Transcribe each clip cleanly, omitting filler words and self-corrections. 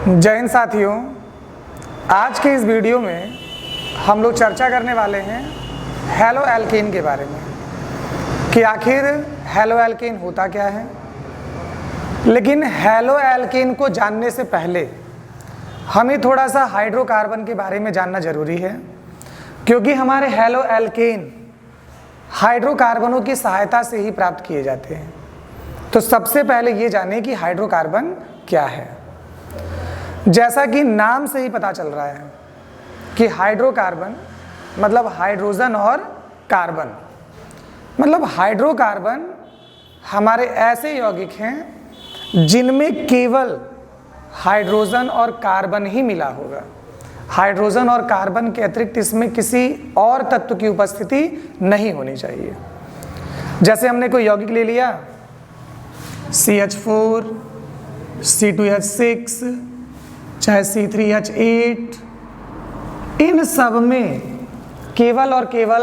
जय हिंद साथियों, आज के इस वीडियो में हम लोग चर्चा करने वाले हैं हैलो एल्केन के बारे में कि आखिर हैलो एल्केन होता क्या है। लेकिन हैलो एल्केन को जानने से पहले हमें थोड़ा सा हाइड्रोकार्बन के बारे में जानना जरूरी है, क्योंकि हमारे हैलो एल्केन हाइड्रोकार्बनों की सहायता से ही प्राप्त किए जाते हैं। तो सबसे पहले ये जानें कि हाइड्रोकार्बन क्या है। जैसा कि नाम से ही पता चल रहा है कि हाइड्रोकार्बन मतलब हाइड्रोजन और कार्बन, मतलब हाइड्रोकार्बन हमारे ऐसे यौगिक हैं जिनमें केवल हाइड्रोजन और कार्बन ही मिला होगा। हाइड्रोजन और कार्बन के अतिरिक्त इसमें किसी और तत्व की उपस्थिति नहीं होनी चाहिए। जैसे हमने कोई यौगिक ले लिया CH4, C2H6, चाहे C3H8, इन सब में केवल और केवल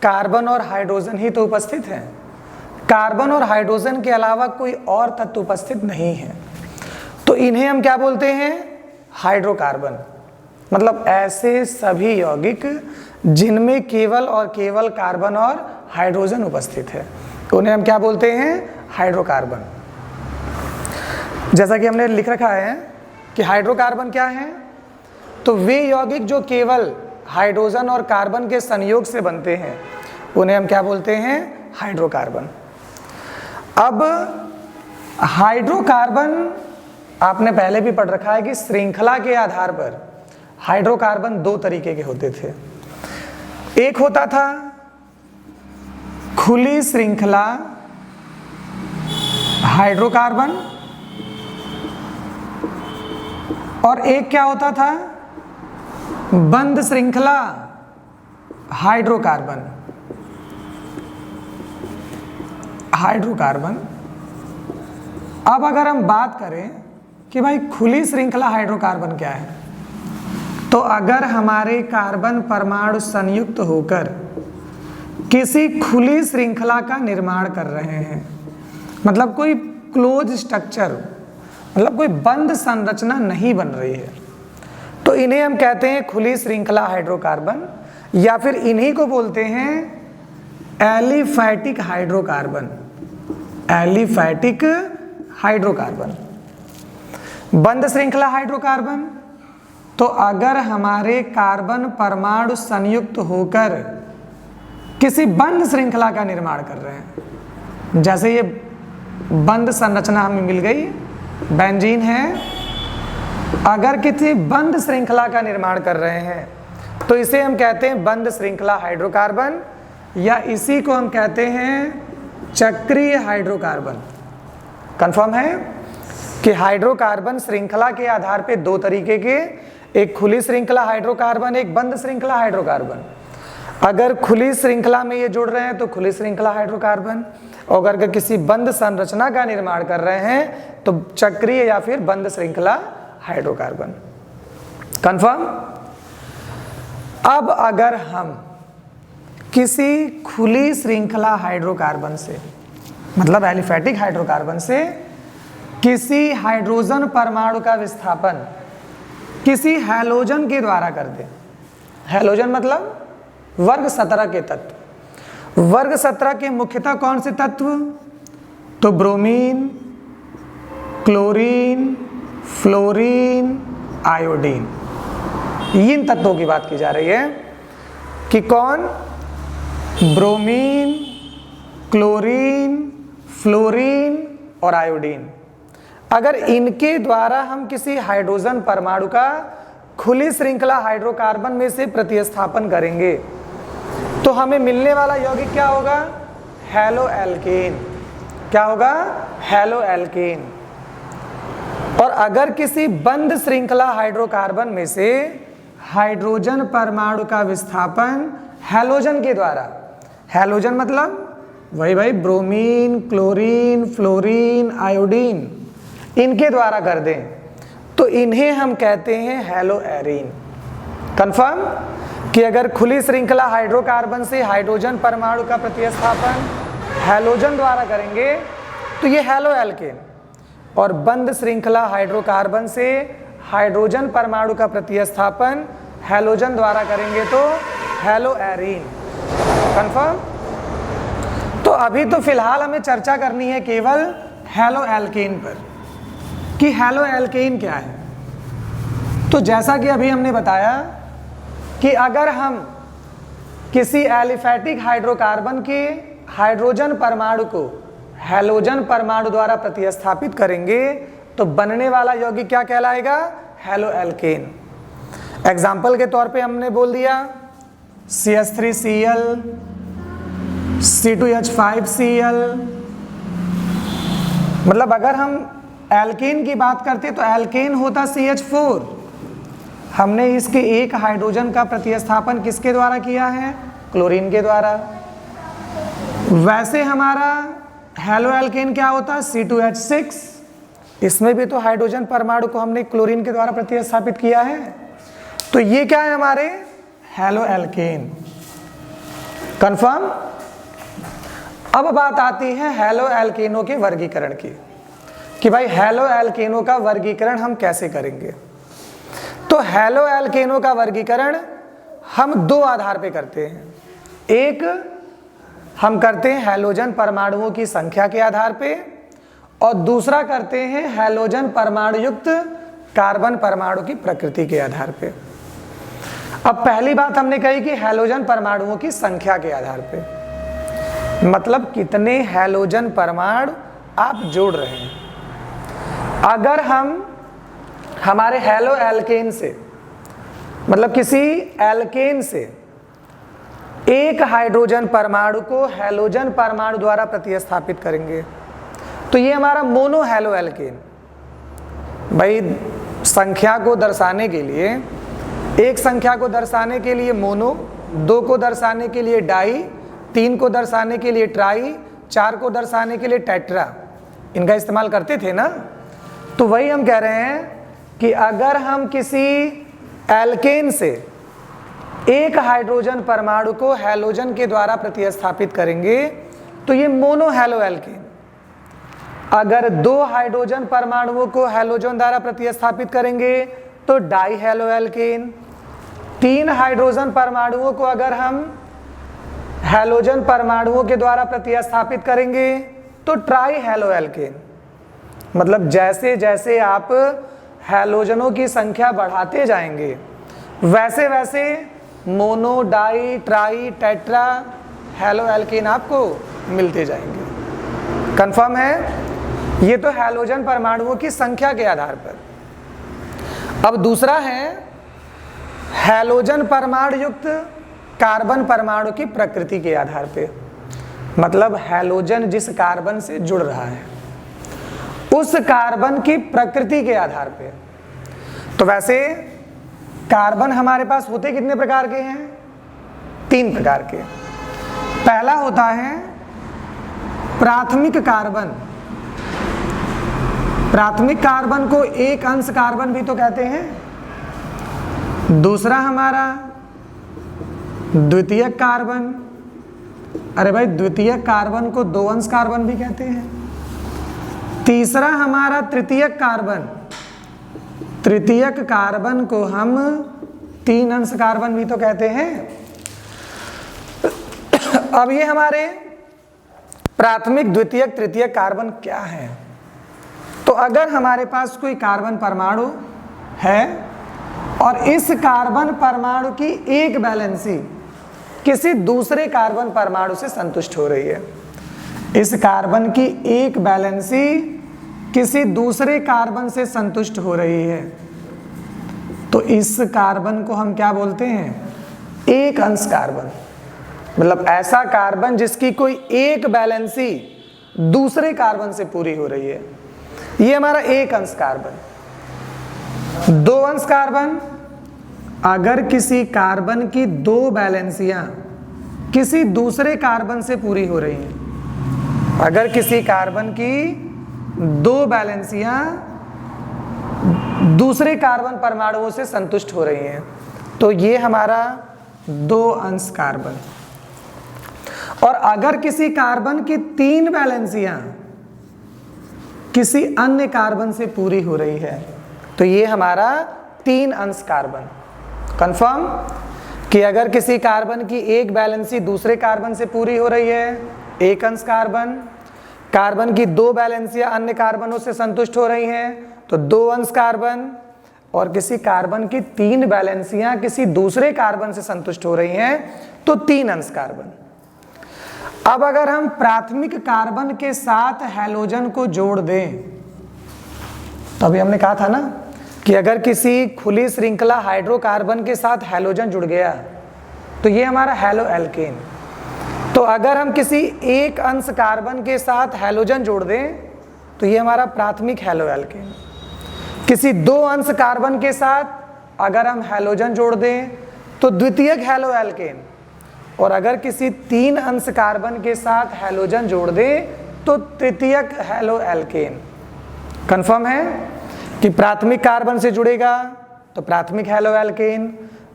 कार्बन और हाइड्रोजन ही तो उपस्थित हैं। कार्बन और हाइड्रोजन के अलावा कोई और तत्व उपस्थित नहीं है, तो इन्हें हम क्या बोलते हैं? हाइड्रोकार्बन। मतलब ऐसे सभी यौगिक जिनमें केवल और केवल कार्बन और हाइड्रोजन उपस्थित है, तो उन्हें हम क्या बोलते हैं? हाइड्रोकार्बन। जैसा कि हमने लिख रखा है कि हाइड्रोकार्बन क्या है, तो वे यौगिक जो केवल हाइड्रोजन और कार्बन के संयोग से बनते हैं उन्हें हम क्या बोलते हैं? हाइड्रोकार्बन। अब हाइड्रोकार्बन आपने पहले भी पढ़ रखा है कि श्रृंखला के आधार पर हाइड्रोकार्बन दो तरीके के होते थे। एक होता था खुली श्रृंखला हाइड्रोकार्बन, और एक क्या होता था? बंद श्रृंखला हाइड्रोकार्बन। अब अगर हम बात करें कि भाई खुली श्रृंखला हाइड्रोकार्बन क्या है, तो अगर हमारे कार्बन परमाणु संयुक्त होकर किसी खुली श्रृंखला का निर्माण कर रहे हैं, मतलब कोई क्लोज स्ट्रक्चर, मतलब कोई बंद संरचना नहीं बन रही है, तो इन्हें हम कहते हैं खुली श्रृंखला हाइड्रोकार्बन, या फिर इन्हीं को बोलते हैं एलिफैटिक हाइड्रोकार्बन। एलिफैटिक हाइड्रोकार्बन, बंद श्रृंखला हाइड्रोकार्बन, तो अगर हमारे कार्बन परमाणु संयुक्त होकर किसी बंद श्रृंखला का निर्माण कर रहे हैं, जैसे ये बंद संरचना हमें मिल गई, बेंजीन है, अगर किसी बंद श्रृंखला का निर्माण कर रहे हैं तो इसे हम कहते हैं बंद श्रृंखला हाइड्रोकार्बन, या इसी को हम कहते हैं चक्रीय हाइड्रोकार्बन। कंफर्म है कि हाइड्रोकार्बन श्रृंखला के आधार पे दो तरीके के, एक खुली श्रृंखला हाइड्रोकार्बन, एक बंद श्रृंखला हाइड्रोकार्बन। अगर खुली श्रृंखला में ये जुड़ रहे हैं तो खुली श्रृंखला हाइड्रोकार्बन, और अगर किसी बंद संरचना का निर्माण कर रहे हैं तो चक्रीय या फिर बंद श्रृंखला हाइड्रोकार्बन। कंफर्म? अब अगर हम किसी खुली श्रृंखला हाइड्रोकार्बन से, मतलब एलिफैटिक हाइड्रोकार्बन से, किसी हाइड्रोजन परमाणु का विस्थापन किसी हैलोजन के द्वारा कर दें, हैलोजन मतलब वर्ग 17 के तत्व। वर्ग 17 के मुख्यतः कौन से तत्व? तो ब्रोमीन, क्लोरीन, फ्लोरीन, आयोडीन, इन तत्वों की बात की जा रही है कि कौन? ब्रोमीन, क्लोरीन, फ्लोरीन और आयोडीन। अगर इनके द्वारा हम किसी हाइड्रोजन परमाणु का खुली श्रृंखला हाइड्रोकार्बन में से प्रतिस्थापन करेंगे तो हमें मिलने वाला यौगिक क्या होगा? Haloalkane. क्या होगा? Haloalkane. और अगर किसी बंद श्रृंखला हाइड्रोकार्बन में से हाइड्रोजन परमाणु का विस्थापन हैलोजन के द्वारा, हैलोजन मतलब वही भाई ब्रोमीन, क्लोरीन, फ्लोरीन, आयोडीन, इनके द्वारा कर दें तो इन्हें हम कहते हैं हैलो एरीन। कंफर्म कि अगर खुली श्रृंखला हाइड्रोकार्बन से हाइड्रोजन परमाणु का प्रतिस्थापन हैलोजन द्वारा करेंगे तो ये हैलो एल्केन, और बंद श्रृंखला हाइड्रोकार्बन से हाइड्रोजन परमाणु का प्रतिस्थापन हैलोजन द्वारा करेंगे तो हैलो एरीन। कंफर्म? तो अभी तो फिलहाल हमें चर्चा करनी है केवल हैलो एल्केन पर कि हैलो एल्केन क्या है। तो जैसा कि अभी हमने बताया कि अगर हम किसी एलिफैटिक हाइड्रोकार्बन के हाइड्रोजन परमाणु को हैलोजन परमाणु द्वारा प्रतिस्थापित करेंगे तो बनने वाला यौगिक क्या कहलाएगा? Hello alkene. एग्जाम्पल के तौर पे हमने बोल दिया CH3Cl, C2H5Cl। मतलब अगर हम एल्केन की बात करते तो एल्केन होता CH4। हमने इसके एक हाइड्रोजन का प्रतिस्थापन किसके द्वारा किया है? क्लोरीन के द्वारा। वैसे हमारा हैलो एल्केन क्या होता है? C2H6। इसमें भी तो हाइड्रोजन परमाणु को हमने क्लोरीन के द्वारा प्रतिस्थापित किया है। तो ये क्या है हमारे? Haloalkane. कंफर्म? अब बात आती है हैलो एल्केनों के वर्गीकरण की कि भाई हैलो एल्केनों का वर्गीकरण हम कैसे करेंगे। तो हैलो एल्केनों का वर्गीकरण हम दो आधार पे करते हैं। एक हम करते हैं हैलोजन परमाणुओं की संख्या के आधार पे और दूसरा करते हैं हैलोजन परमाणु युक्त कार्बन परमाणु की प्रकृति के आधार पे। अब पहली बात हमने कही कि हैलोजन परमाणुओं की संख्या के आधार पे, मतलब कितने हैलोजन परमाणु आप जोड़ रहे हैं। अगर हम हमारे हैलो एल्केन से, मतलब किसी एल्केन से एक हाइड्रोजन परमाणु को हैलोजन परमाणु द्वारा प्रतिस्थापित करेंगे तो ये हमारा मोनो हैलो एल्केन। भाई संख्या को दर्शाने के लिए, एक संख्या को दर्शाने के लिए मोनो, दो को दर्शाने के लिए डाई, तीन को दर्शाने के लिए ट्राई, चार को दर्शाने के लिए टेट्रा, इनका इस्तेमाल करते थे ना। तो वही हम कह रहे हैं कि अगर हम किसी एल्केन से एक हाइड्रोजन परमाणु को हैलोजन के द्वारा प्रतिस्थापित करेंगे तो ये मोनो हैलो एल्केन। अगर दो हाइड्रोजन परमाणुओं को हैलोजन द्वारा प्रतिस्थापित करेंगे तो डाई हैलो एल्केन। तीन हाइड्रोजन परमाणुओं को अगर हम हैलोजन परमाणुओं के द्वारा प्रतिस्थापित करेंगे तो ट्राई हैलो एल्केन। मतलब जैसे जैसे आप हैलोजनों की संख्या बढ़ाते जाएंगे वैसे वैसे mono, di, tri, tetra haloalkane आपको मिलते जाएंगे। कंफर्म है? ये तो हैलोजन परमाणुओं की संख्या के आधार पर। अब दूसरा है हैलोजन परमाणु युक्त कार्बन परमाणु की प्रकृति के आधार पे, मतलब हैलोजन जिस कार्बन से जुड़ रहा है उस कार्बन की प्रकृति के आधार पे। तो वैसे कार्बन हमारे पास होते कितने प्रकार के हैं? तीन प्रकार के। पहला होता है प्राथमिक कार्बन। प्राथमिक कार्बन को एक अंश कार्बन भी तो कहते हैं। दूसरा हमारा द्वितीयक कार्बन। अरे भाई द्वितीयक कार्बन को दो अंश कार्बन भी कहते हैं। तीसरा हमारा तृतीयक कार्बन। तृतीयक कार्बन को हम तीन अंश कार्बन भी तो कहते हैं। अब ये हमारे प्राथमिक, द्वितीयक, तृतीयक कार्बन क्या है? तो अगर हमारे पास कोई कार्बन परमाणु है और इस कार्बन परमाणु की एक वैलेंसी किसी दूसरे कार्बन परमाणु से संतुष्ट हो रही है, इस कार्बन की एक वैलेंसी किसी दूसरे कार्बन से संतुष्ट हो रही है, तो इस कार्बन को हम क्या बोलते हैं? एक अंश कार्बन। मतलब ऐसा कार्बन जिसकी कोई एक वैलेंसी दूसरे कार्बन से पूरी हो रही है, ये हमारा एक अंश कार्बन। दो अंश कार्बन, अगर किसी कार्बन की दो वैलेंसियां किसी दूसरे कार्बन से पूरी हो रही हैं, अगर किसी कार्बन की दो वैलेंसियां दूसरे कार्बन परमाणुओं से संतुष्ट हो रही हैं, तो ये हमारा दो अंश कार्बन। और अगर किसी कार्बन की तीन वैलेंसियां किसी अन्य कार्बन से पूरी हो रही है, तो ये हमारा 3 अंश कार्बन। कंफर्म कि अगर किसी कार्बन की एक वैलेंसी दूसरे कार्बन से पूरी हो रही है 1 अंश कार्बन, कार्बन की 2 वैलेंसियां अन्य कार्बनों से संतुष्ट हो रही हैं तो 2 अंश कार्बन, और किसी कार्बन की 3 वैलेंसियां किसी दूसरे कार्बन से संतुष्ट हो रही हैं तो 3 अंश कार्बन। अब अगर हम प्राथमिक कार्बन के साथ हैलोजन को जोड़ दें, तो अभी हमने कहा था ना कि अगर किसी खुली श्रृंखला हाइड्रोकार्बन के साथ हैलोजन जुड़ गया तो ये हमारा हैलो एल्केन। तो अगर हम किसी 1 अंश कार्बन के साथ हैलोजन जोड़ दें तो ये हमारा प्राथमिक हैलो एल्केन। किसी 2 अंश कार्बन के साथ अगर हम हैलोजन जोड़ दें तो द्वितीयक हैलो एल्केन, और अगर किसी 3 अंश कार्बन के साथ हैलोजन जोड़ दें तो तृतीयक हैलो एल्केन। कंफर्म है कि प्राथमिक कार्बन से जुड़ेगा तो प्राथमिक हैलो एल्केन,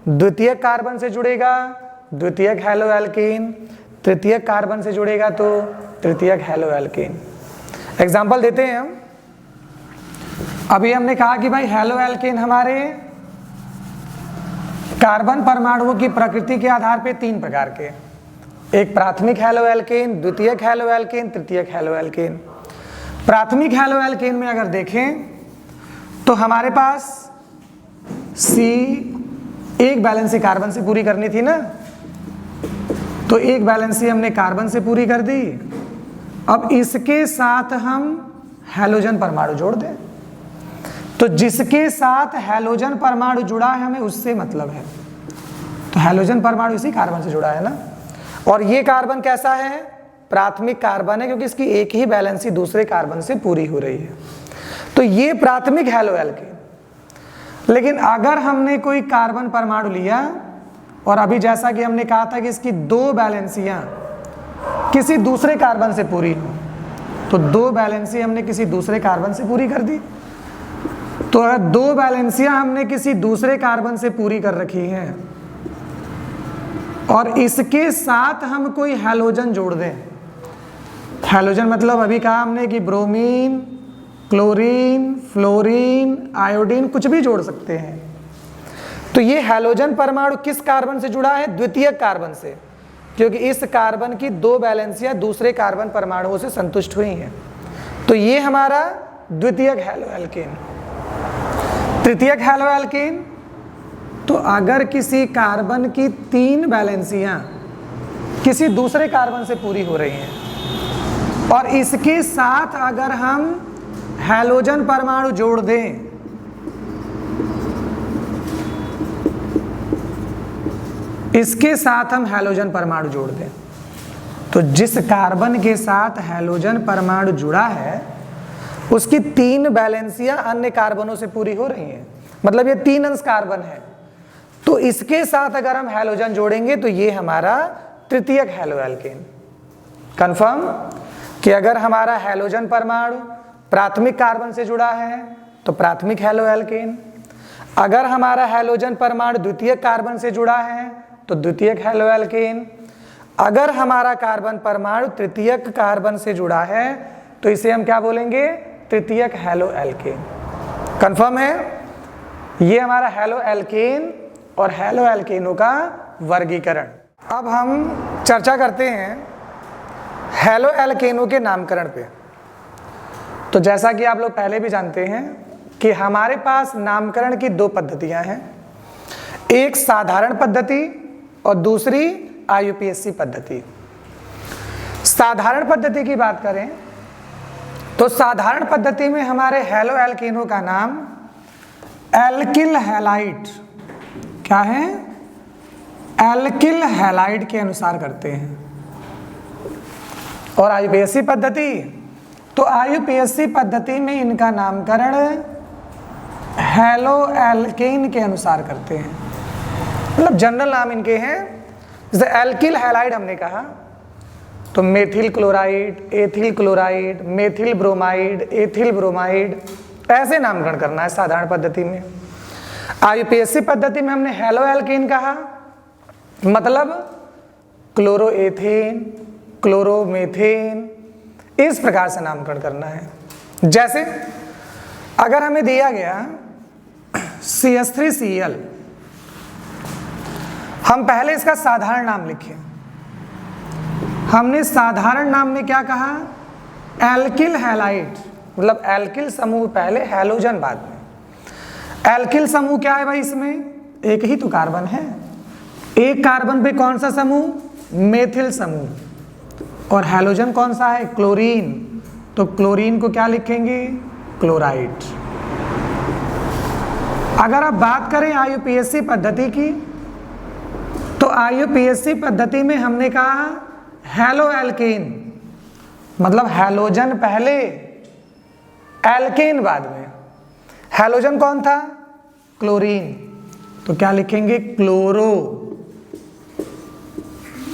द्वितीयक कार्बन से जुड़ेगा द्वितीयक हैलो एल्केन, तृतीयक कार्बन से जुड़ेगा तो तृतीयक हैलो एल्केन। एग्जाम्पल देते हैं हम। अभी हमने कहा कि भाई हैलो एल्केन हमारे कार्बन परमाणुओं की प्रकृति के आधार पे 3 प्रकार के, एक प्राथमिक हैलो एल्केन, द्वितीयक हैलो एल्केन, तृतीयक हैलो एल्केन। प्राथमिक हैलो एल्केन में अगर देखें तो हमारे पास C एक बैलेंसी कार्बन से पूरी करनी थी ना, तो एक बैलेंसी हमने कार्बन से पूरी कर दी। अब इसके साथ हम हैलोजन परमाणु जोड़ दें, तो जिसके साथ हैलोजन परमाणु जुड़ा है हमें उससे मतलब है, तो हैलोजन परमाणु इसी कार्बन से जुड़ा है ना, और ये कार्बन कैसा है, प्राथमिक कार्बन है क्योंकि इसकी एक ही बैलेंसी दूसरे कार्बन से पूरी हो रही है, तो ये प्राथमिक हैलो एल्केन। लेकिन अगर हमने कोई कार्बन परमाणु लिया और अभी जैसा कि हमने कहा था कि इसकी 2 बैलेंसियां किसी दूसरे कार्बन से पूरी हो, तो 2 बैलेंसी हमने किसी दूसरे कार्बन से पूरी कर दी। तो अगर 2 बैलेंसियां हमने किसी दूसरे कार्बन से पूरी कर रखी हैं और इसके साथ हम कोई हैलोजन जोड़ दें, हैलोजन मतलब अभी कहा हमने कि ब्रोमीन, क्लोरीन, फ्लोरीन, आयोडीन कुछ भी जोड़ सकते हैं, तो ये हैलोजन परमाणु किस कार्बन से जुड़ा है, द्वितीयक कार्बन से, क्योंकि इस कार्बन की 2 बैलेंसियां दूसरे कार्बन परमाणुओं से संतुष्ट हुई हैं, तो ये हमारा द्वितीयक हैलो एल्केन। तृतीयक हैलो एल्केन, तो अगर किसी कार्बन की 3 बैलेंसियां किसी दूसरे कार्बन से पूरी हो रही हैं और इसके साथ अगर हम हैलोजन परमाणु जोड़ दें इसके साथ हम हैलोजन परमाणु जोड़ दें, तो जिस कार्बन के साथ हैलोजन परमाणु जुड़ा है उसकी 3 बैलेंसियां अन्य कार्बनों से पूरी हो रही हैं, मतलब ये 3 अंश कार्बन है, तो इसके साथ अगर हम हैलोजन जोड़ेंगे तो ये हमारा तृतीयक हैलो एल्केन। कंफर्म कि अगर हमारा हैलोजन परमाणु प्राथमिक कार्बन से जुड़ा है तो प्राथमिक हैलो एल्केन, अगर हमारा हैलोजन परमाणु द्वितीयक कार्बन से जुड़ा है तो द्वितीयक हैलो एल्केन, अगर हमारा कार्बन परमाणु तृतीयक कार्बन से जुड़ा है तो इसे हम क्या बोलेंगे, तृतीयक हैलो एल्केन। कंफर्म है, ये हमारा हैलो एल्केन और हैलो एल्केनों का वर्गीकरण। अब हम चर्चा करते हैं हैलो एल्केनों के नामकरण पे। तो जैसा कि आप लोग पहले भी जानते हैं कि हमारे पास नामकरण की 2 पद्धतियां हैं, एक साधारण पद्धति और दूसरी IUPAC पद्धति। साधारण पद्धति की बात करें तो साधारण पद्धति में हमारे हैलो एल्केनों का नाम एल्किल हैलाइड, क्या है, एल्किल हैलाइड के अनुसार करते हैं। और IUPAC पद्धति, तो IUPAC पद्धति में इनका नामकरण हैलो एल्केन के अनुसार करते हैं, मतलब जनरल नाम इनके हैं। जैसे एल्किल हैलाइड हमने कहा तो methyl chloride, ethyl chloride, methyl bromide, ethyl bromide, ऐसे नामकरण करना है साधारण पद्धति में। IUPAC पद्धति में हमने हैलो एल्केन कहा, मतलब क्लोरोएथेन, क्लोरोमेथेन, इस प्रकार से नामकरण करना है। जैसे अगर हमें दिया गया CH3Cl। हम पहले इसका साधारण नाम लिखे। हमने साधारण नाम में क्या कहा? एल्किल हैलाइड, मतलब एल्किल समूह पहले, हैलोजन बाद में। एल्किल समूह क्या है भाई? इसमें एक ही तो कार्बन है। एक कार्बन पे कौन सा समूह? मेथिल समूह। और हैलोजन कौन सा है? क्लोरीन। तो क्लोरीन को क्या लिखेंगे? क्लोराइड। अगर आप बात करें IUPAC पद्धति की, तो IUPAC पद्धति में हमने कहा हैलो एल्केन, मतलब हैलोजन पहले एल्केन बाद में। हैलोजन कौन था? क्लोरीन। तो क्या लिखेंगे? क्लोरो।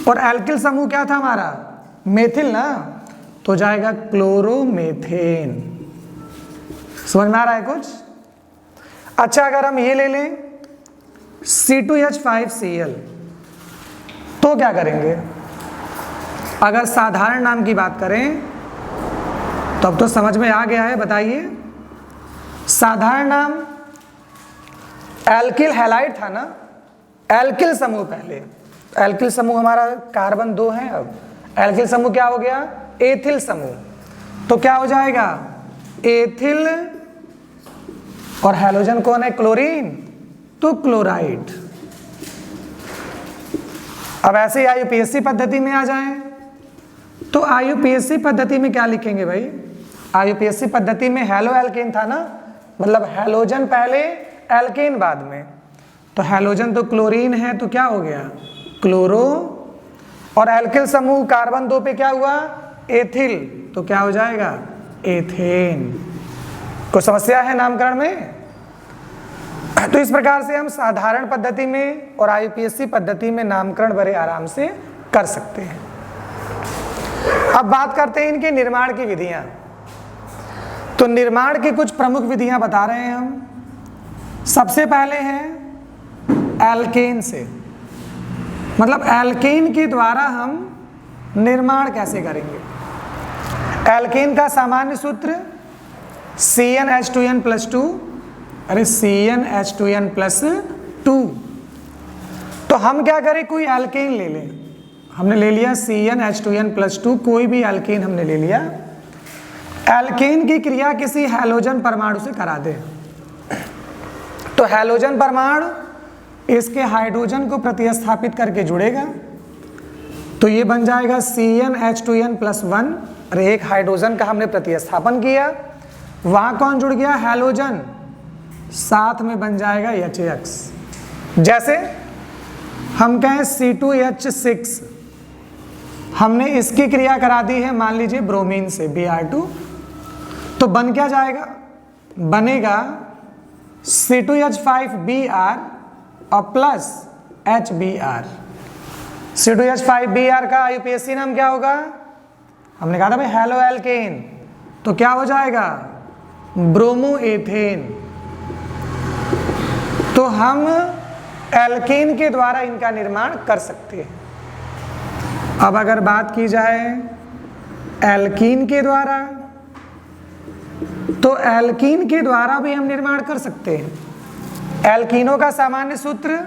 और एल्किल समूह क्या था हमारा? मेथिल ना, तो जाएगा क्लोरोमेथेन। समझ में आ रहा है कुछ? अच्छा, अगर हम ये ले लें C2H5Cl, तो क्या करेंगे? अगर साधारण नाम की बात करें तो अब तो समझ में आ गया है, बताइए। साधारण नाम एल्किल हैलाइड था ना, एल्किल समूह पहले। एल्किल समूह हमारा कार्बन 2 है। अब एल्किल समूह क्या हो गया? एथिल समूह। तो क्या हो जाएगा? एथिल। और हैलोजन कौन है? क्लोरीन। तो क्लोराइड। अब ऐसे ही IUPAC पद्धति में आ जाएं, तो IUPAC पद्धति में क्या लिखेंगे भाई? IUPAC पद्धति में हैलो एल्केन था ना, मतलब हैलोजन पहले एल्केन बाद में। तो हैलोजन तो क्लोरीन है, तो क्या हो गया? क्लोरो। और एल्किल समूह कार्बन 2 पे क्या हुआ? एथिल। तो क्या हो जाएगा? एथेन। कोई समस्या है नामकरण में? तो इस प्रकार से हम साधारण पद्धति में और IUPAC पद्धति में नामकरण बड़े आराम से कर सकते हैं। अब बात करते हैं इनके निर्माण की विधियां। तो निर्माण की कुछ प्रमुख विधियां बता रहे हैं हम। सबसे पहले है एल्केन से, मतलब एल्केन के द्वारा हम निर्माण कैसे करेंगे। एल्केन का सामान्य सूत्र CnH2n+2। अरे CnH2n+2। तो हम क्या करें? कोई एल्केन ले लें। हमने ले लिया CnH2n+2, कोई भी एल्केन हमने ले लिया। एल्केन की क्रिया किसी हैलोजन परमाणु से करा दें। तो हैलोजन परमाणु इसके हाइड्रोजन को प्रतिस्थापित करके जुड़ेगा, तो ये बन जाएगा CnH2n+1। अरे एक हाइड्रोजन का हमने प्रतिस्थापन किया, वहां कौन जुड़ गया? हैलोजन। साथ में बन जाएगा HX। जैसे हम कहें C2H6, हमने इसकी क्रिया करा दी है मान लीजिए ब्रोमीन से Br2, तो बन क्या जाएगा? बनेगा C2H5Br और प्लस HBr। C2H5Br का IUPAC नाम क्या होगा? हमने कहा था भाई हैलो एल्केन, तो क्या हो जाएगा? ब्रोमोएथेन। तो हम एल्केन के द्वारा इनका निर्माण कर सकते हैं। अब अगर बात की जाए एल्कीन के द्वारा, तो एल्कीन के द्वारा भी हम निर्माण कर सकते हैं। एल्कीनों का सामान्य सूत्र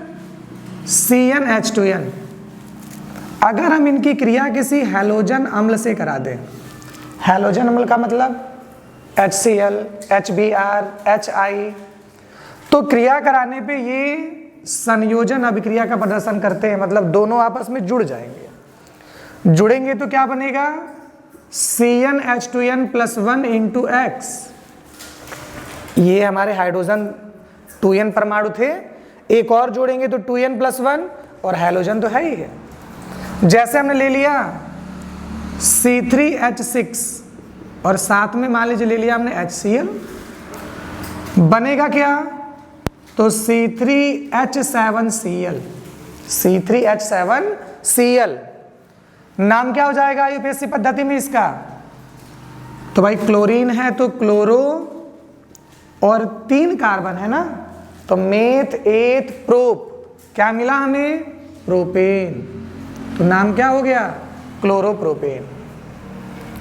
CnH2n। अगर हम इनकी क्रिया किसी हैलोजन अम्ल से करा दें, हैलोजन अम्ल का मतलब HCl, HBr, HI, तो क्रिया कराने पे ये संयोजन अभिक्रिया का प्रदर्शन करते हैं, मतलब दोनों आपस में जुड़ जाएंगे। जुड़ेंगे तो क्या बनेगा? CnH2n+1 × X। ये हमारे हाइड्रोजन 2n परमाणु थे, एक और जोड़ेंगे तो 2n+1, और हैलोजन तो है ही है। जैसे हमने ले लिया C3H6 और साथ में मान लीजिए ले लिया हमने HCl, बनेगा क्या? तो C3H7Cl। C3H7Cl नाम क्या हो जाएगा IUPAC पद्धति में इसका? तो भाई क्लोरीन है तो क्लोरो, और 3 कार्बन है ना, तो मेथ एथ प्रोप, क्या मिला हमें? प्रोपेन। तो नाम क्या हो गया? क्लोरोप्रोपेन।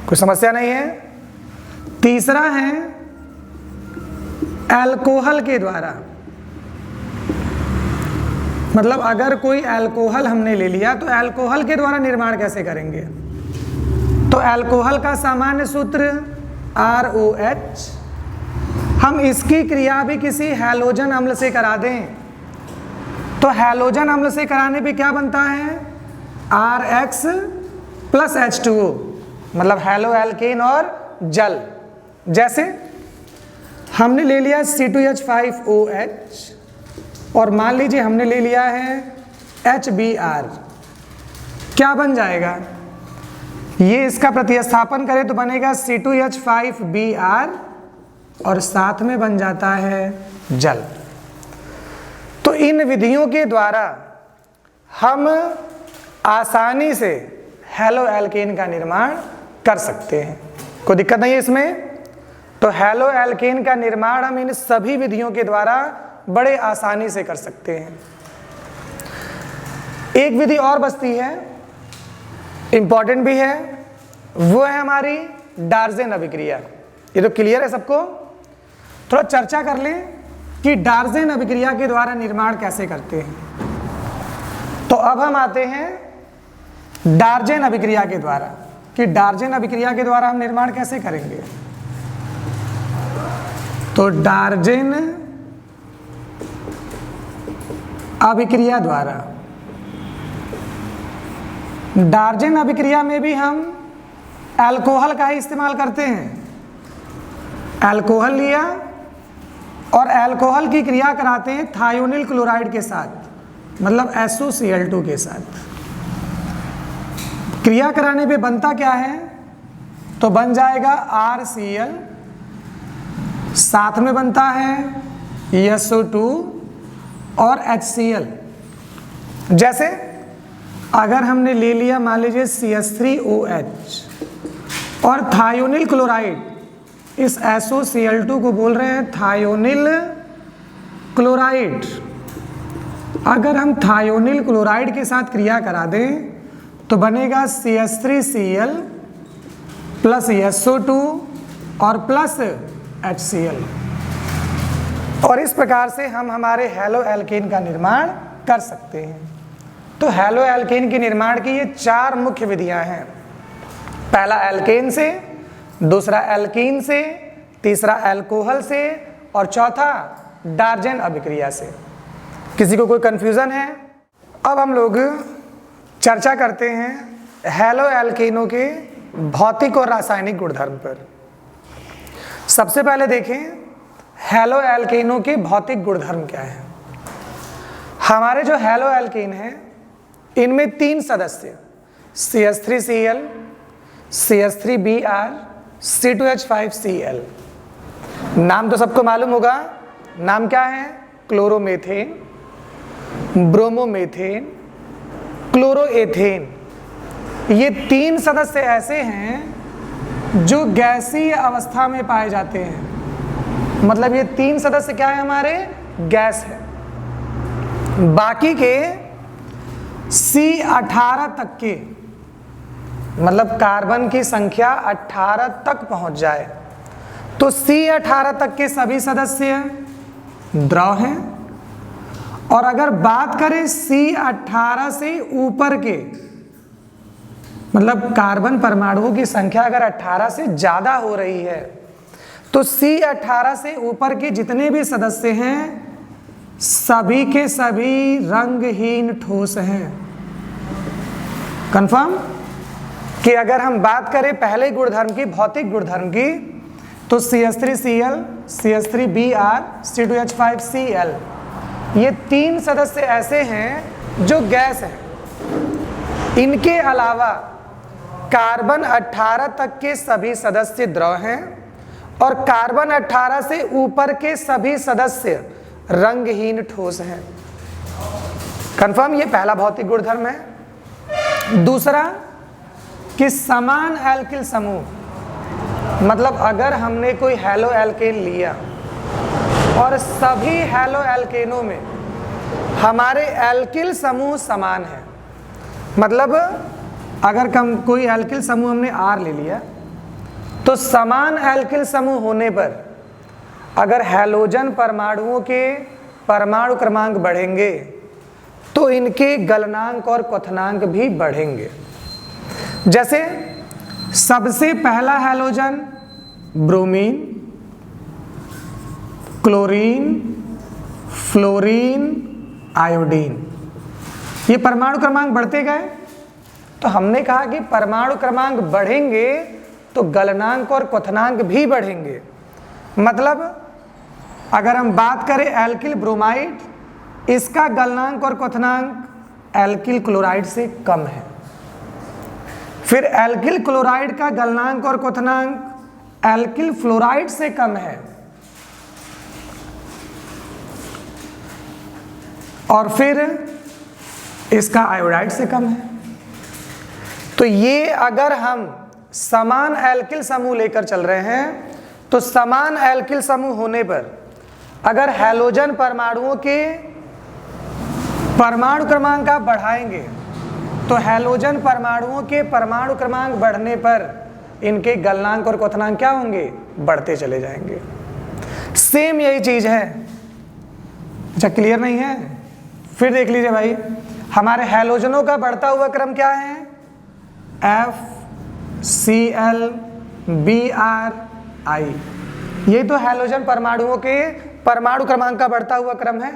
कोई समस्या नहीं है। तीसरा है अल्कोहल के द्वारा। मतलब अगर कोई अल्कोहल हमने ले लिया तो अल्कोहल के द्वारा निर्माण कैसे करेंगे? तो अल्कोहल का सामान्य सूत्र ROH, हम इसकी क्रिया भी किसी हैलोजन अम्ल से करा दें तो हैलोजन अम्ल से कराने पे क्या बनता है? RX प्लस H2O, मतलब हैलो एल्केन और जल। जैसे हमने ले लिया C2H5OH और मान लीजिए हमने ले लिया है HBr, क्या बन जाएगा? ये इसका प्रतिस्थापन करें तो बनेगा C2H5Br और साथ में बन जाता है जल। तो इन विधियों के द्वारा हम आसानी से हैलो एल्केन का निर्माण कर सकते हैं, कोई दिक्कत नहीं है इसमें। तो हैलो एल्केन का निर्माण हम इन सभी विधियों के द्वारा बड़े आसानी से कर सकते हैं। एक विधि और बचती है, इंपॉर्टेंट भी है, वो है हमारी डार्जेन अभिक्रिया। ये तो क्लियर है सबको? थोड़ा चर्चा कर लें कि डार्जेन अभिक्रिया के द्वारा निर्माण कैसे करते हैं। तो अब हम आते हैं डार्जेन अभिक्रिया के द्वारा, कि डार्जेन अभिक्रिया के द्वारा हम निर्माण कैसे करेंगे। तो डार्जेन अभिक्रिया द्वारा, डार्जेन अभिक्रिया में भी हम अल्कोहल का ही इस्तेमाल करते हैं। अल्कोहल लिया और अल्कोहल की क्रिया कराते हैं थायोनिल क्लोराइड के साथ, मतलब SOCl2 के साथ। क्रिया कराने पे बनता क्या है? तो बन जाएगा RCl, साथ में बनता है SO2 और HCl। जैसे अगर हमने ले लिया मान लीजिए CH3OH और थायोनिल क्लोराइड, इस SOCl2 को बोल रहे हैं थायोनिल क्लोराइड। अगर हम थायोनिल क्लोराइड के साथ क्रिया करा दें तो बनेगा CH3Cl प्लस SO2 और प्लस HCl, और इस प्रकार से हम हमारे हैलो एल्केन का निर्माण कर सकते हैं। तो हैलो एल्केन के निर्माण की ये 4 मुख्य विधियां हैं। पहला एल्केन से, दूसरा एल्कीन से, तीसरा अल्कोहल से और चौथा डार्जेन अभिक्रिया से। किसी को कोई कंफ्यूजन है? अब हम लोग चर्चा करते हैं हैलो एल्केनों के भौतिक और रासायनिक गुणधर्म पर। सबसे पहले देखें हैलो एल्केनों के भौतिक गुणधर्म क्या है। हमारे जो हैलो एल्केन हैं इनमें 3 सदस्य CH3Cl, CH3Br, C2H5Cl। नाम तो सबको मालूम होगा, नाम क्या है? Chloromethane, bromomethane, chloroethane. ये 3 सदस्य ऐसे हैं जो गैसीय अवस्था में पाए जाते हैं, मतलब ये 3 सदस्य क्या है? हमारे गैस है। बाकी के C18 तक के, मतलब कार्बन की संख्या 18 तक पहुंच जाए तो C18 तक के सभी सदस्य द्रव हैं। और अगर बात करें C18 से ऊपर के, मतलब कार्बन परमाणुओं की संख्या अगर 18 से ज्यादा हो रही है तो C18 से ऊपर के जितने भी सदस्य हैं सभी के सभी रंगहीन ठोस हैं। कंफर्म? कि अगर हम बात करें पहले गुणधर्म की, भौतिक गुणधर्म की, तो CH3Cl, CH3Br, C2H5Cl, ये 3 सदस्य ऐसे हैं जो गैस हैं। इनके अलावा कार्बन 18 तक के सभी सदस्य द्रव हैं और कार्बन 18 से ऊपर के सभी सदस्य रंगहीन ठोस हैं। कंफर्म? ये पहला भौतिक गुणधर्म है। दूसरा कि समान एल्किल समूह, मतलब अगर हमने कोई हैलो एल्केन लिया और सभी हैलो एल्केनों में हमारे एल्किल समूह समान है, मतलब अगर कोई एल्किल समूह हमने R ले लिया तो समान एल्किल समूह होने पर अगर हैलोजन परमाणुओं के परमाणु क्रमांक बढ़ेंगे तो इनके गलनांक और क्वथनांक भी बढ़ेंगे। जैसे सबसे पहला halogen bromine, chlorine, fluorine, iodine, ये परमाणु क्रमांक बढ़ते गए। तो हमने कहा कि परमाणु क्रमांक बढ़ेंगे तो गलनांक और क्वथनांक भी बढ़ेंगे। मतलब अगर हम बात करें एल्किल ब्रोमाइड, इसका गलनांक और क्वथनांक एल्किल क्लोराइड से कम है। फिर एल्किल क्लोराइड का गलनांक और क्वथनांक एल्किल फ्लोराइड से कम है। और फिर इसका आयोडाइड से कम है। तो ये अगर हम समान एल्किल समूह लेकर चल रहे हैं तो समान एल्किल समूह होने पर अगर हैलोजन परमाणुओं के परमाणु क्रमांक आप बढ़ाएंगे तो हैलोजन परमाणुओं के परमाणु क्रमांक बढ़ने पर इनके गलनांक और क्वथनांक क्या होंगे? बढ़ते चले जाएंगे। सेम यही चीज है। अच्छा, क्लियर नहीं है? फिर देख लीजिए भाई, हमारे हैलोजनों का बढ़ता हुआ क्रम क्या है? FCl Br I, ये तो हैलोजन परमाणुओं के परमाणु क्रमांक का बढ़ता हुआ क्रम है।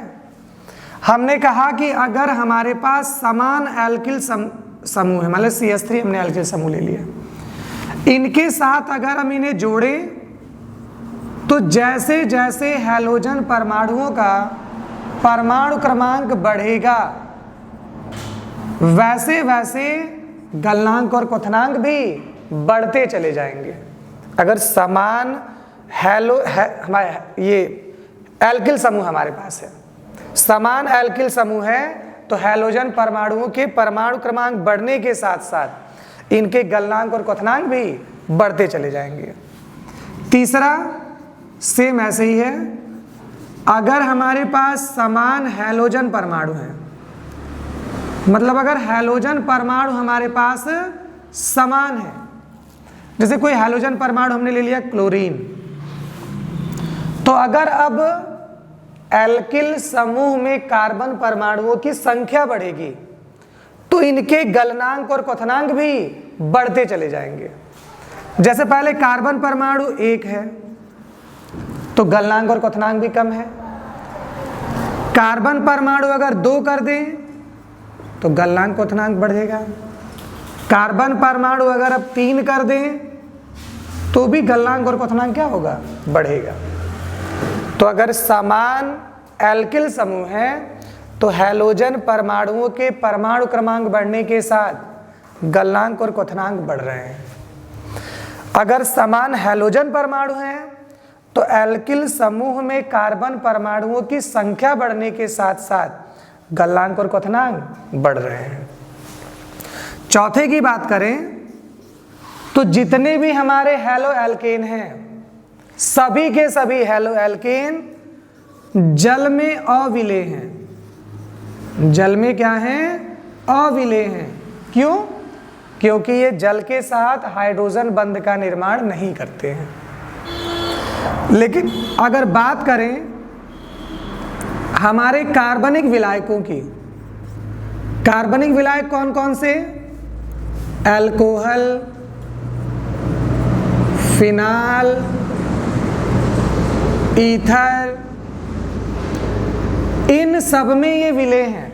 हमने कहा कि अगर हमारे पास समान एल्किल समूह है, मतलब CH3 हमने एल्किल समूह ले लिया, इनके साथ अगर हम इन्हें जोड़े तो जैसे जैसे हैलोजन परमाणुओं का परमाणु क्रमांक बढ़ेगा वैसे वैसे गलनांक और क्वथनांक भी बढ़ते चले जाएंगे। अगर समान हमारे ये एल्किल समूह हमारे पास है, समान एल्किल समूह है, तो हैलोजन परमाणुओं के परमाणु क्रमांक बढ़ने के साथ साथ इनके गलनांक और क्वथनांक भी बढ़ते चले जाएंगे। तीसरा सेम ऐसे ही है, अगर हमारे पास समान हैलोजन परमाणु है, मतलब अगर हैलोजन परमाणु हमारे पास समान है, जैसे कोई हैलोजन परमाणु हमने ले लिया क्लोरीन, तो अगर अब एल्किल समूह में कार्बन परमाणुओं की संख्या बढ़ेगी तो इनके गलनांक और क्वथनांक भी बढ़ते चले जाएंगे। जैसे पहले कार्बन परमाणु 1 है तो गलनांक और क्वथनांक भी कम है। कार्बन परमाणु अगर 2 कर दें तो गलनांक क्वथनांक बढ़ेगा। कार्बन परमाणु अगर अब 3 कर दें तो भी गलनांक और क्वथनांक क्या होगा? बढ़ेगा। तो अगर समान एल्किल समूह है तो हैलोजन परमाणुओं के परमाणु क्रमांक बढ़ने के साथ गलनांक और क्वथनांक बढ़ रहे हैं। अगर समान हैलोजन परमाणु हैं तो एल्किल समूह में कार्बन परमाणुओं की संख्या बढ़ने के साथ साथ गलनांक और क्वथनांक बढ़ रहे हैं। चौथे की बात करें तो जितने भी हमारे हैलो एल्केन हैं, सभी के सभी हैलो एल्केन जल में अविलेय हैं। जल में क्या हैं? अविलेय हैं। क्यों? क्योंकि ये जल के साथ हाइड्रोजन बंध का निर्माण नहीं करते हैं। लेकिन अगर बात करें हमारे कार्बनिक विलायकों की, कार्बनिक विलायक कौन कौन से? अल्कोहल, फिनाल, ईथर, इन सब में ये विलेय हैं।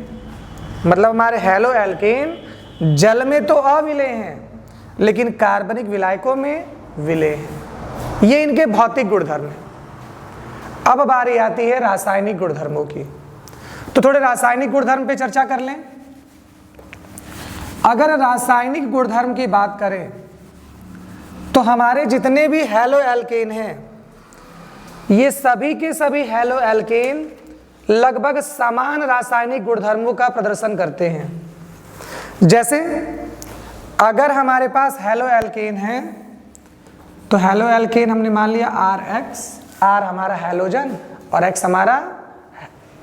मतलब हमारे हैलो एल्केन जल में तो अविलेय हैं लेकिन कार्बनिक विलायकों में विलेय हैं। ये इनके भौतिक गुणधर्म हैं। अब बारी आती है रासायनिक गुणधर्मों की। तो थोड़े रासायनिक गुणधर्म पे चर्चा कर लें। अगर रासायनिक गुणधर्म की बात करें तो हमारे जितने भी हैलो एल्केन हैं ये सभी के सभी हैलो एल्केन लगभग समान रासायनिक गुणधर्मों का प्रदर्शन करते हैं। जैसे अगर हमारे पास हैलो एल्केन है तो हैलो एल्केन हमने मान लिया RH, R हमारा हैलोजन और X हमारा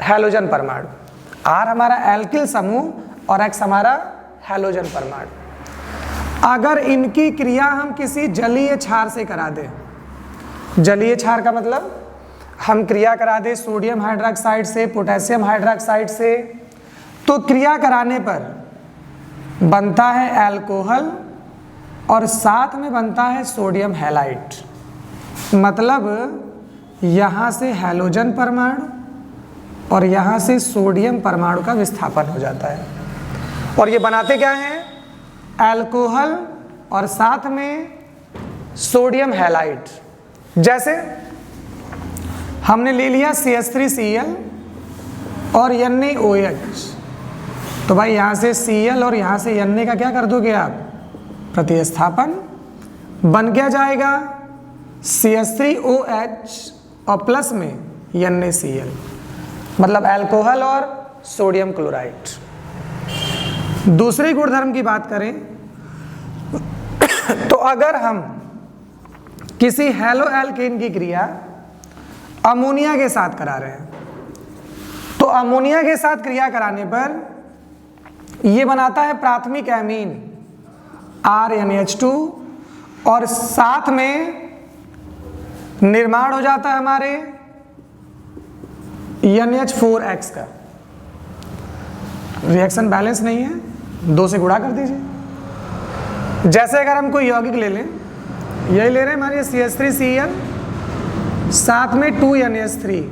हैलोजन परमाणु। R हमारा एल्किल समूह और X हमारा हैलोजन परमाणु। अगर इनकी क्रिया हम किसी जलीय क्षार से करा दें, जलीय क्षार का मतलब हम क्रिया करा दें सोडियम हाइड्रोक्साइड से, पोटेशियम हाइड्रोक्साइड से, तो क्रिया कराने पर बनता है अल्कोहल और साथ में बनता है सोडियम हैलाइड। मतलब यहाँ से हैलोजन परमाणु और यहाँ से सोडियम परमाणु का विस्थापन हो जाता है। और ये बनाते क्या हैं? अल्कोहल और साथ में सोडियम हैलाइड। जैसे हमने ले लिया CH3Cl और NaOH, तो भाई यहाँ से Cl और यहाँ से Na का क्या कर दोगे आप? प्रतिस्थापन। बन क्या जाएगा? CH3OH और प्लस में NaCl, मतलब अल्कोहल और सोडियम क्लोराइड। दूसरे गुणधर्म की बात करें तो अगर हम किसी हैलो एल्केन की क्रिया अमोनिया के साथ करा रहे हैं, तो अमोनिया के साथ क्रिया कराने पर यह बनाता है प्राथमिक एमीन RNH2 और साथ में निर्माण हो जाता है हमारे NH4X का। रिएक्शन बैलेंस नहीं है, 2 से गुणा कर दीजिए। जैसे अगर हम कोई यौगिक ले लें, यही ले रहे हैं हमारे CH3Cl साथ में 2NH3,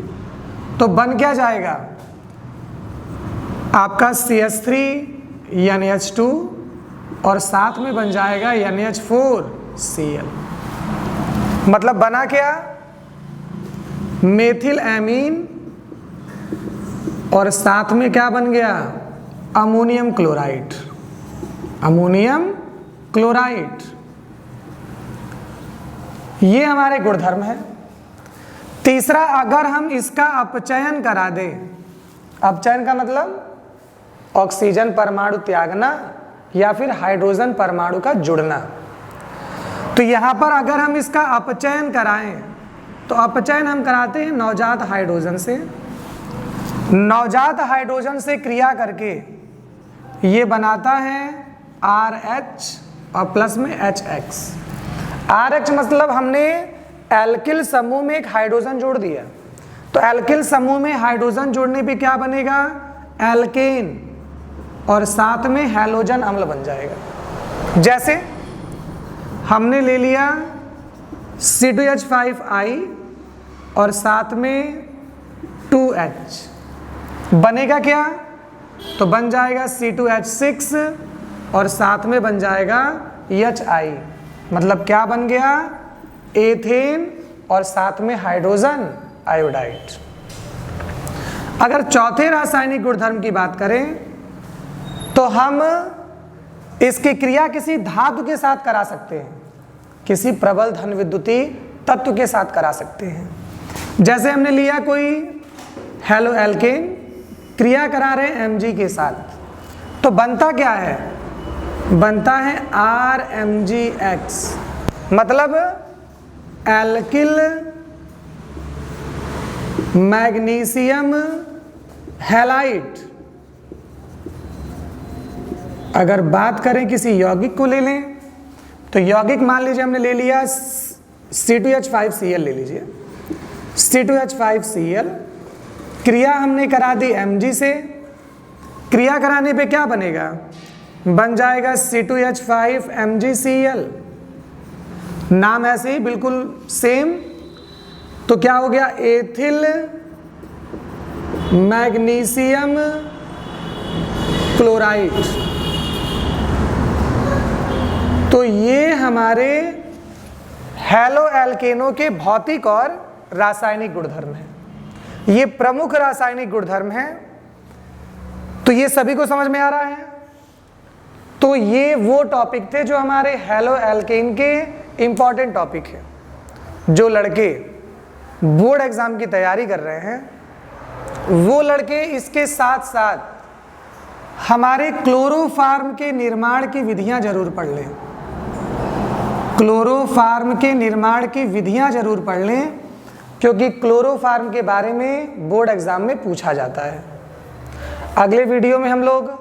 तो बन क्या जाएगा आपका CH3NH2 और साथ में बन जाएगा NH4Cl। मतलब बना क्या? मेथिल एमीन और साथ में क्या बन गया? Ammonium chloride. अमोनियम क्लोराइड, ये हमारे गुणधर्म है। तीसरा, अगर हम इसका अपचयन करा दें, अपचयन का मतलब ऑक्सीजन परमाणु त्यागना या फिर हाइड्रोजन परमाणु का जुड़ना। तो यहां पर अगर हम इसका अपचयन कराएं तो अपचयन हम कराते हैं नवजात हाइड्रोजन से। नवजात हाइड्रोजन से क्रिया करके ये बनाता है RH और प्लस में HX। RH मतलब हमने एल्किल समूह में एक हाइड्रोजन जोड़ दिया, तो एल्किल समूह में हाइड्रोजन जोड़ने पे क्या बनेगा? एल्केन और साथ में हैलोजन अम्ल बन जाएगा। जैसे हमने ले लिया C2H5I और साथ में 2H, बनेगा क्या? तो बन जाएगा C2H6 और साथ में बन जाएगा HI। मतलब क्या बन गया? एथेन और साथ में हाइड्रोजन आयोडाइड। अगर चौथे रासायनिक गुणधर्म की बात करें तो हम इसकी क्रिया किसी धातु के साथ करा सकते हैं, किसी प्रबल धन विद्युतीय तत्व के साथ करा सकते हैं। जैसे हमने लिया कोई हैलो एल्केन, क्रिया करा रहे हैं Mg के साथ, तो बनता क्या है? बनता है RMgX, मतलब एल्किल मैग्नीशियम हैलाइड। अगर बात करें किसी यौगिक को ले लें, तो यौगिक मान लीजिए हमने ले लिया C2H5Cl, ले लीजिए C2H5Cl, क्रिया हमने करा दी Mg से। क्रिया कराने पे क्या बनेगा? बन जाएगा C2H5MgCl, नाम ऐसे ही बिल्कुल सेम। तो क्या हो गया? Ethyl magnesium chloride. तो ये हमारे हैलो एल्केनों के भौतिक और रासायनिक गुणधर्म हैं, ये प्रमुख रासायनिक गुणधर्म हैं। तो ये सभी को समझ में आ रहा है? तो ये वो टॉपिक थे जो हमारे हैलो एल्केन के इंपॉर्टेंट टॉपिक है। जो लड़के बोर्ड एग्जाम की तैयारी कर रहे हैं, वो लड़के इसके साथ साथ हमारे क्लोरोफार्म के निर्माण की विधियां जरूर पढ़ लें। क्लोरोफार्म के निर्माण की विधियां जरूर पढ़ लें, क्योंकि क्लोरोफार्म के बारे में बोर्ड एग्जाम में पूछा जाता है। अगले वीडियो में हम लोग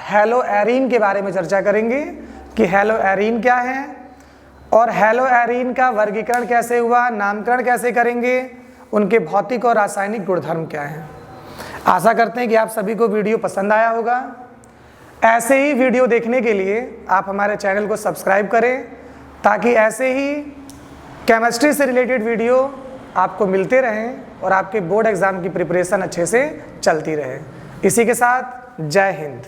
हैलो एरीन के बारे में चर्चा करेंगे कि हैलो एरीन क्या है और हैलो एरीन का वर्गीकरण कैसे हुआ, नामकरण कैसे करेंगे, उनके भौतिक और रासायनिक गुणधर्म क्या हैं। आशा करते हैं कि आप सभी को वीडियो पसंद आया होगा। ऐसे ही वीडियो देखने के लिए आप हमारे चैनल को सब्सक्राइब करें, ताकि ऐसे ही केमिस्ट्री से रिलेटेड वीडियो आपको मिलते रहें और आपके बोर्ड एग्ज़ाम की प्रिपरेशन अच्छे से चलती रहे। इसी के साथ जय हिंद।